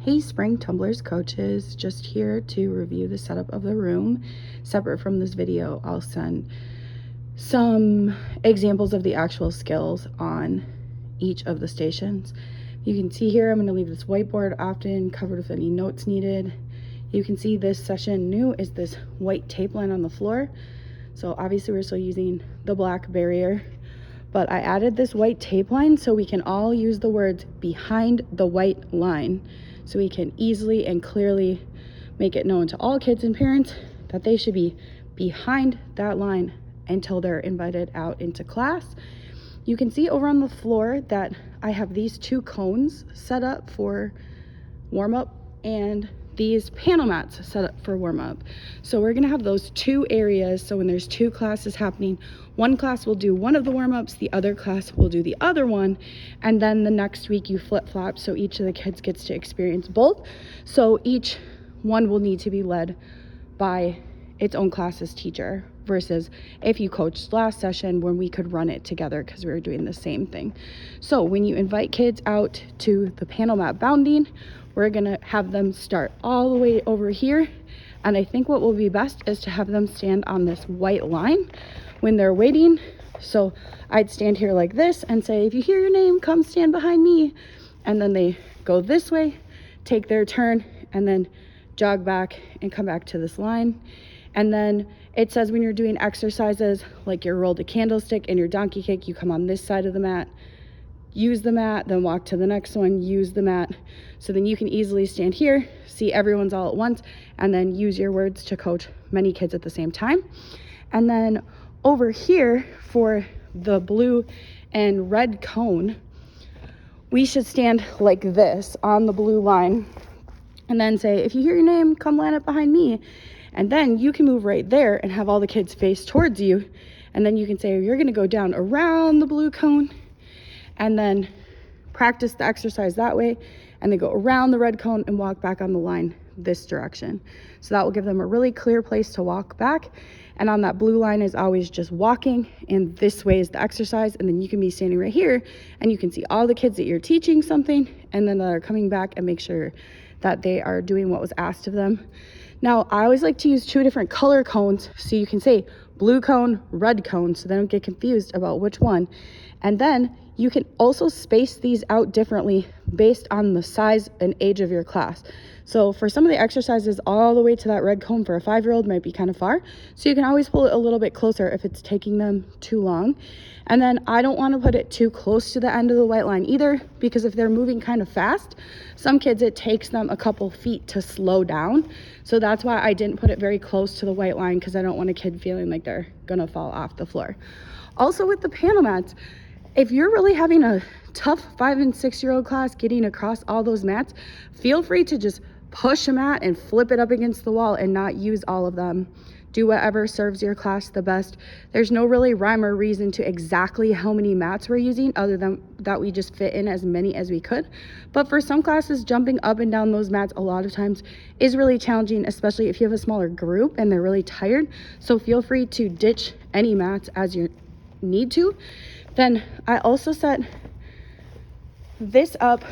Hey Spring Tumblers coaches, just here to review the setup of the room. Separate from this video, I'll send some examples of the actual skills on each of the stations. You can see here, I'm going to leave this whiteboard often covered with any notes needed. You can see this session new is this white tape line on the floor. So obviously we're still using the black barrier, but I added this white tape line so we can all use the words behind the white line, so we can easily and clearly make it known to all kids and parents that they should be behind that line until they're invited out into class. You can see over on the floor that I have these two cones set up for warm-up and these panel mats set up for warm-up. So we're gonna have those two areas, so when there's two classes happening, one class will do one of the warm-ups, the other class will do the other one, and then the next week you flip-flop so each of the kids gets to experience both. So each one will need to be led by its own class's teacher, versus if you coached last session when we could run it together because we were doing the same thing. So when you invite kids out to the panel mat bounding, we're gonna have them start all the way over here. And I think what will be best is to have them stand on this white line when they're waiting. So I'd stand here like this and say, if you hear your name, come stand behind me. And then they go this way, take their turn, and then jog back and come back to this line. And then it says when you're doing exercises like your roll to candlestick and your donkey kick, you come on this side of the mat, use the mat, then walk to the next one, use the mat. So then you can easily stand here, see everyone's all at once, and then use your words to coach many kids at the same time. And then over here for the blue and red cone, we should stand like this on the blue line and then say, if you hear your name, come line up behind me. And then you can move right there and have all the kids face towards you. And then you can say, you're gonna go down around the blue cone and then practice the exercise that way. And then go around the red cone and walk back on the line this direction. So that will give them a really clear place to walk back. And on that blue line is always just walking, and this way is the exercise. And then you can be standing right here and you can see all the kids that you're teaching something and then they're coming back and make sure that they are doing what was asked of them. Now, I always like to use two different color cones, so you can say blue cone, red cone, so they don't get confused about which one. And then you can also space these out differently based on the size and age of your class. So for some of the exercises, all the way to that red cone for a 5-year-old might be kind of far. So you can always pull it a little bit closer if it's taking them too long. And then I don't want to put it too close to the end of the white line either, because if they're moving kind of fast, some kids, it takes them a couple feet to slow down. So that's why I didn't put it very close to the white line, because I don't want a kid feeling like they're gonna fall off the floor. Also with the panel mats, if you're really having a tough 5 and 6-year-old class getting across all those mats, feel free to just push a mat and flip it up against the wall and not use all of them. Do whatever serves your class the best. There's no really rhyme or reason to exactly how many mats we're using, other than that we just fit in as many as we could. But for some classes, jumping up and down those mats a lot of times is really challenging, especially if you have a smaller group and they're really tired. So feel free to ditch any mats as you need to. Then I also set this up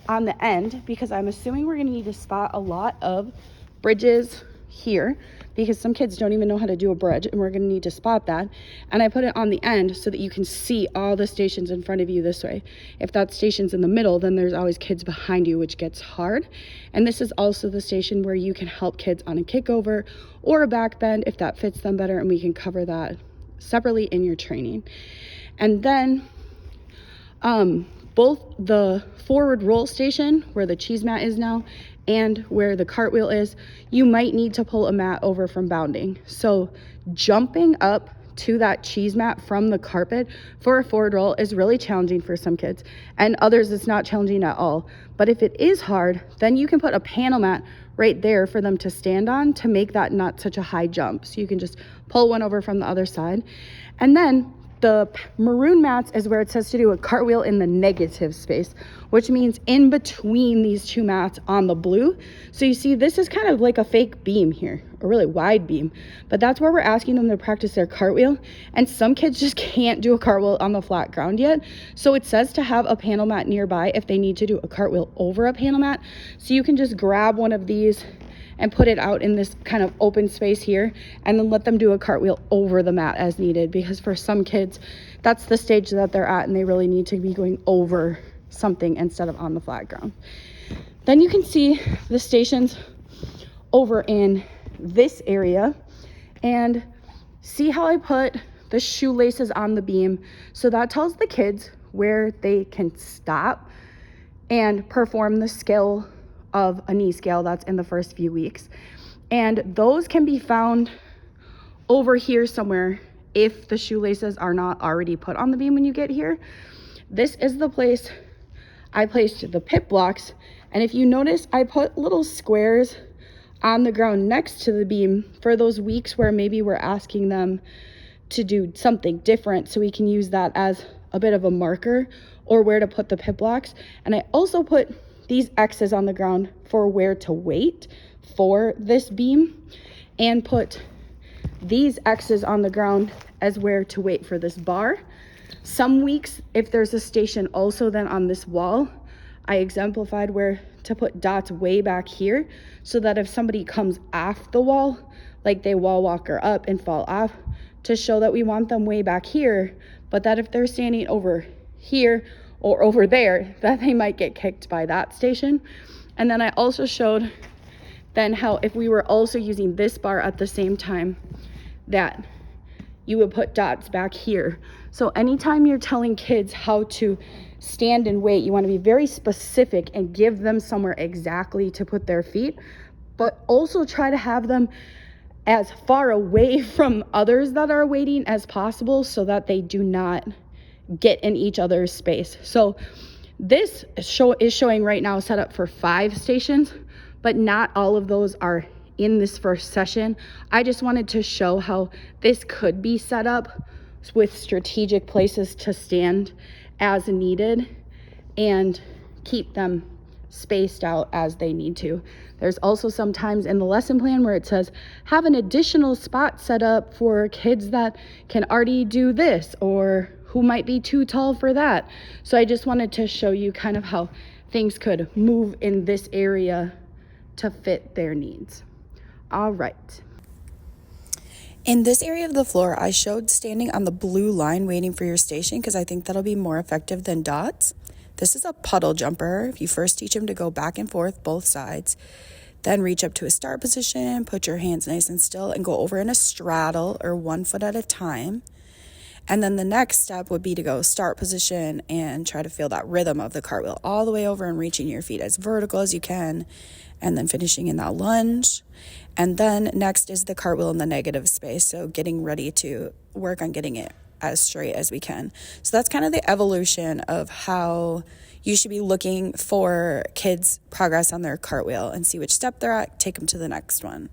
on the end because I'm assuming we're gonna need to spot a lot of bridges here, because some kids don't even know how to do a bridge and we're gonna need to spot that. And I put it on the end so that you can see all the stations in front of you this way. If that station's in the middle, then there's always kids behind you, which gets hard. And this is also the station where you can help kids on a kickover or a back bend if that fits them better, and we can cover that separately in your training. And then both the forward roll station, where the cheese mat is now, and where the cartwheel is, you might need to pull a mat over from bounding. So jumping up to that cheese mat from the carpet for a forward roll is really challenging for some kids, and others it's not challenging at all. But if it is hard, then you can put a panel mat right there for them to stand on to make that not such a high jump. So you can just pull one over from the other side. And then The maroon mats is where it says to do a cartwheel in the negative space, which means in between these two mats on the blue. So you see, this is kind of like a fake beam here, a really wide beam, but that's where we're asking them to practice their cartwheel. And some kids just can't do a cartwheel on the flat ground yet. So it says to have a panel mat nearby if they need to do a cartwheel over a panel mat. So you can just grab one of these and put it out in this kind of open space here, and then let them do a cartwheel over the mat as needed, because for some kids, that's the stage that they're at and they really need to be going over something instead of on the flat ground. Then you can see the stations over in this area, and see how I put the shoelaces on the beam. So that tells the kids where they can stop and perform the skill of a knee scale that's in the first few weeks. And those can be found over here somewhere if the shoelaces are not already put on the beam when you get here. This is the place I placed the pit blocks, and if you notice, I put little squares on the ground next to the beam for those weeks where maybe we're asking them to do something different, so we can use that as a bit of a marker or where to put the pit blocks. And I also put these X's on the ground for where to wait for this beam, and put these X's on the ground as where to wait for this bar. Some weeks, if there's a station also then on this wall, I exemplified where to put dots way back here, so that if somebody comes off the wall, like they wall walker up and fall off, to show that we want them way back here, but that if they're standing over here or over there, that they might get kicked by that station. And then I also showed then how if we were also using this bar at the same time, that you would put dots back here. So anytime you're telling kids how to stand and wait, you want to be very specific and give them somewhere exactly to put their feet, but also try to have them as far away from others that are waiting as possible, so that they do not get in each other's space. So this show is showing right now set up for 5 stations, but not all of those are in this first session. I just wanted to show how this could be set up with strategic places to stand as needed and keep them spaced out as they need to. There's also sometimes in the lesson plan where it says have an additional spot set up for kids that can already do this or who might be too tall for that. So I just wanted to show you kind of how things could move in this area to fit their needs. All right. In this area of the floor, I showed standing on the blue line waiting for your station, because I think that'll be more effective than dots. This is a puddle jumper. If you first teach them to go back and forth both sides, then reach up to a start position, put your hands nice and still, and go over in a straddle or 1 foot at a time. And then the next step would be to go start position and try to feel that rhythm of the cartwheel all the way over and reaching your feet as vertical as you can, and then finishing in that lunge. And then next is the cartwheel in the negative space, so getting ready to work on getting it as straight as we can. So that's kind of the evolution of how you should be looking for kids' progress on their cartwheel, and see which step they're at, take them to the next one.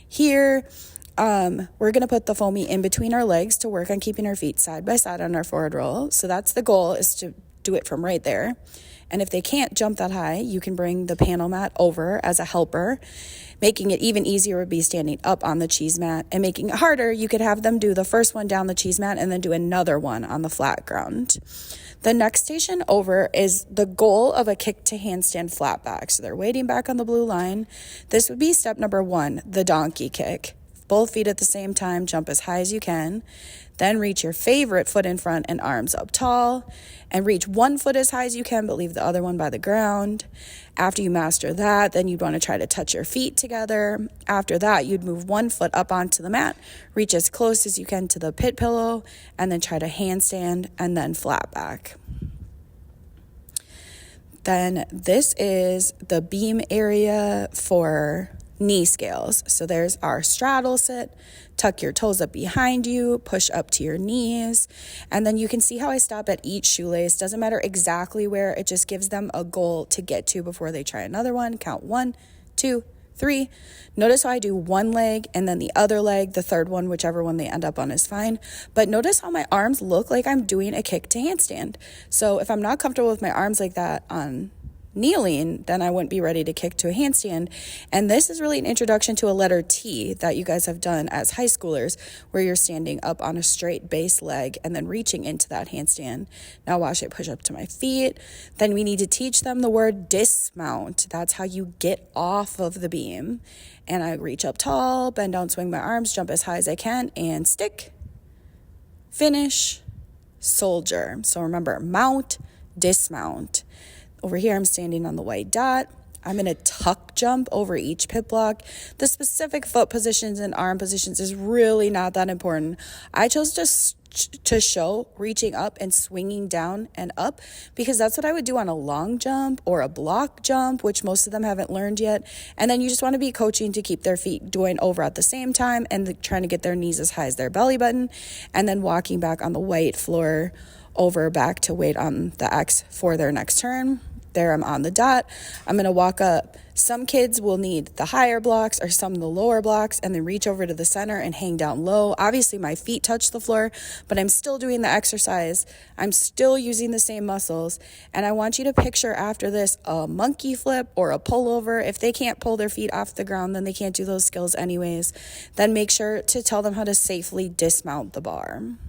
Here, we're going to put the foamy in between our legs to work on keeping our feet side by side on our forward roll. So that's the goal, is to do it from right there. And if they can't jump that high, you can bring the panel mat over as a helper. Making it even easier would be standing up on the cheese mat, and making it harder, you could have them do the first one down the cheese mat and then do another one on the flat ground. The next station over is the goal of a kick to handstand flat back. So they're waiting back on the blue line. This would be step number 1, the donkey kick. Both feet at the same time, jump as high as you can. Then reach your favorite foot in front and arms up tall, and reach one foot as high as you can, but leave the other one by the ground. After you master that, then you'd want to try to touch your feet together. After that, you'd move one foot up onto the mat, reach as close as you can to the pit pillow, and then try to handstand and then flat back. Then this is the beam area for knee scales. So there's our straddle sit, tuck your toes up behind you, push up to your knees, and then you can see how I stop at each shoelace. Doesn't matter exactly where, it just gives them a goal to get to before they try another one. Count 1, 2, 3. Notice how I do one leg and then the other leg, the third one, whichever one they end up on is fine. But notice how my arms look like I'm doing a kick to handstand. So if I'm not comfortable with my arms like that on kneeling, then I wouldn't be ready to kick to a handstand. And this is really an introduction to a letter T that you guys have done as high schoolers, where you're standing up on a straight base leg and then reaching into that handstand. Now watch it push up to my feet. Then we need to teach them the word dismount. That's how you get off of the beam. And I reach up tall, bend down, swing my arms, jump as high as I can, and stick, finish, soldier. So remember, mount, dismount. Over here, I'm standing on the white dot. I'm going to tuck jump over each pit block. The specific foot positions and arm positions is really not that important. I chose to show reaching up and swinging down and up because that's what I would do on a long jump or a block jump, which most of them haven't learned yet. And then you just want to be coaching to keep their feet doing over at the same time and trying to get their knees as high as their belly button, and then walking back on the white floor over back to wait on the X for their next turn. There, I'm on the dot. I'm going to walk up. Some kids will need the higher blocks or some of the lower blocks and then reach over to the center and hang down low. Obviously, my feet touch the floor, but I'm still doing the exercise. I'm still using the same muscles. And I want you to picture after this a monkey flip or a pullover. If they can't pull their feet off the ground, then they can't do those skills anyways. Then make sure to tell them how to safely dismount the bar.